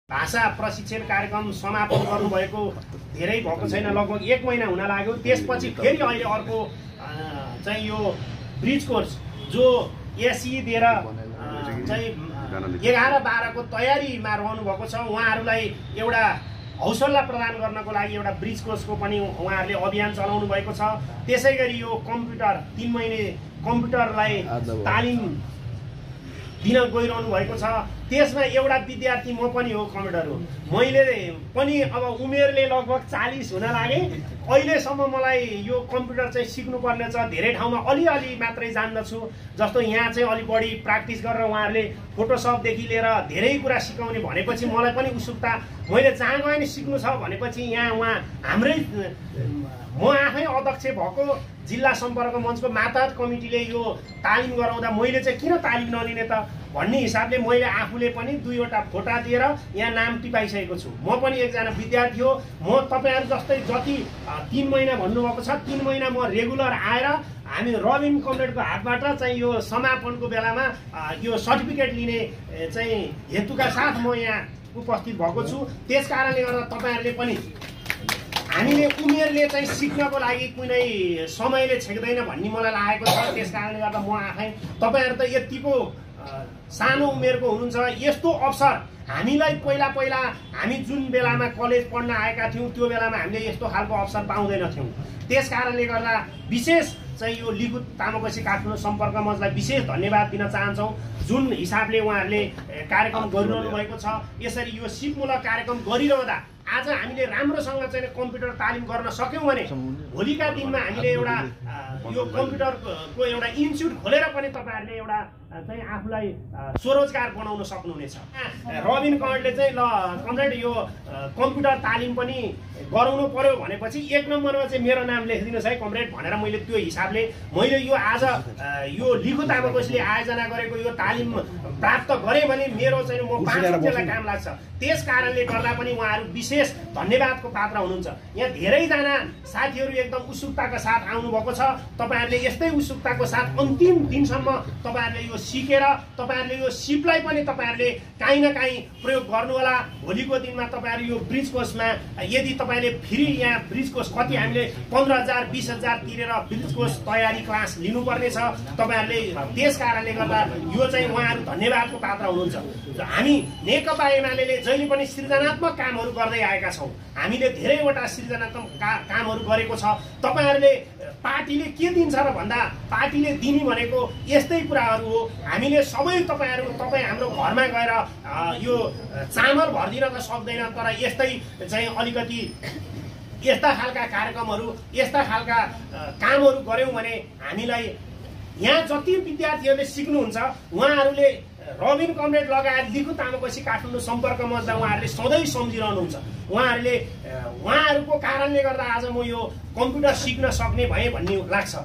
भाषा प्रशिक्षण कार्यक्रम समापन गर्नुभएको धेरै भएको छैन, लगभग 1 महिना हुन लाग्यो। त्यसपछि फेरि अहिले अर्को चाहिँ यो ब्रिज कोर्स जो एसई दिएर चाहिँ 11-12 को तयारीमा रहनु भएको छ, उहाँहरूलाई एउटा हौसला प्रदान गर्नको लागि एउटा ब्रिज कोर्सको पनि उहाँहरूले अभियान चलाउनु भएको छ। त्यसैगरी यो कम्प्युटर 3 महिने कम्प्युटरलाई तालिम दिन गइरहनु भएको छ। त्यसमा एउटा विद्यार्थी म पनि हो, कम्प्युटर हो। मैले पनि अब उमेरले लगभग 40 हुन लागे। अहिलेसम्म मलाई यो कम्प्युटर चाहिँ सिक्नुपर्ने छ। धेरै ठाउँमा अलिअलि मात्रै जान्दछु, जस्तो यहाँ चाहिँ अलि बढी प्र्याक्टिस गरेर उहाँहरूले फोटोसपदेखि लिएर धेरै कुरा सिकाउने भनेपछि मलाई पनि उत्सुकता। मैले जहाँ गएँ नि सिक्नु छ भनेपछि यहाँ हाम्रै म आफै अध्यक्ष भएको जिल्ला सम्पर्क मञ्चको मातहत कमिटीले यो तालिम गराउँदा मैले चाहिँ किन तालिम नलिने त भन्ने हिसाबले मैले आफूले पनि 2वटा फोटा दिएर यहाँ नाम टिपाइसकेको छु। म पनि एकजना विद्यार्थी हो। म तपाईहरु जस्तै जति 3 महिना भन्नुभएको छ, 3 महिना म रेगुलर आएर हामी रबिन कमरेडको हातबाट चाहिँ यो समापनको बेलामा यो सर्टिफिकेट लिने चाहिँ हेतुका साथ म यहाँ उपस्थित भएको छु। त्यसकारणले गर्दा तपाईहरुले पनि हामीले उमेरले चाहिँ सिक्नको लागि कुनै समयले छेक्दैन भन्ने मलाई लागेको छ। त्यसकारणले गर्दा म आफै तपाईहरु त यतिको सानो उमेरको हुनुहुन्छ, यस्तो अवसर हामीलाई पहिला हामी जुन बेलामा कलेज पढ्न आएका थियौं त्यो बेलामा हामीले यस्तो खालको अवसर पाउँदैनथ्यौं। त्यसकारणले गर्दा विशेष चाहिँ यो लिखुत तामाकोसी काठमाडौँ सम्पर्क मञ्चलाई विशेष धन्यवाद दिन चाहन्छौं, जुन हिसाबले उहाँहरूले कार्यक्रम गरिरहनु भएको छ। यसरी यो सिपमूलक कार्यक्रम गरिरहँदा आज हामीले राम्रोसँग चाहिँ कम्प्युटर तालिम गर्न सक्यौं भने भोलिका दिनमा हामीले एउटा यो कम्प्युटरको एउटा इन्स्टिट्युट खोलेर पनि तपाईहरुले एउटा चाहिँ आफूलाई स्वरोजगार बनाउन सक्नुहुनेछ। रबिन कमरेडले चाहिँ ल कमरेड यो कम्प्युटर तालिम पनि गराउनु पर्यो भनेपछि 1 नम्बरमा चाहिँ मेरो नाम लेखिदिनुस् है कमरेड भनेर मैले त्यो हिसाबले मैले यो आज यो लिखु तामाकोसीले आयोजना गरेको यो तालिम प्राप्त गरे भने मेरो चाहिँ म 5 वर्षलाई काम लाग्छ। त्यस कारणले गर्दा पनि उहाँहरु विशेष धन्यवादको पात्र हुनुहुन्छ। यहाँ धेरै जना साथीहरु एकदम उत्सुकताका साथ आउनु भएको छ। तपाईहरुले यस्तै उत्सुकताको साथ अन्तिम दिनसम्म तपाईहरुले यो सिकेर तपाईहरुले यो सिपलाई पनि तपाईहरुले काहीँ न काहीँ प्रयोग गर्नु होला। भोलिको दिनमा तपाईहरु यो ब्रिज कोर्समा यदि तपाईले फ्री यहाँ ब्रिज कोर्स कति हामीले 15,000 20,000 तिरेर ब्रिज कोर्स तयारी क्लास लिनुपर्ने छ तपाईहरुले। त्यस कारणले गर्दा यो चाहिँ उहाँहरु धन्यवादको पात्र हुनुहुन्छ। हामी नेकपा एमालेले जहिले पनि सृजनात्मक कामहरु गर्दै आएका छौं। हामीले धेरैवटा सृजनात्मक कामहरु गरेको छ। तपाईहरुले पार्टीले के दिन्छ र भन्दा पार्टीले दिने भनेको यस्तै कुराहरु हो। हामीले सबै तपाईहरु हाम्रो घरमा गएर यो चामल भर्दिन त सक्दैन, तर यस्तै चाहिँ अलिकति यस्ता खालका कार्यक्रमहरु यस्ता खालका कामहरु गर्यौं भने हामीलाई यहाँ जति विद्यार्थीहरुले सिक्नुहुन्छ उहाँहरुले रबिन कमरेड लगायत लिखु तामाकोसी काठमाडौँ सम्पर्क मञ्चलाई उहाँहरुले सधैँ सम्झिरहनुहुन्छ। उहाँहरुको कारणले गर्दा आज म यो कम्प्युटर सिक्न सक्ने भए भन्ने लाग्छ।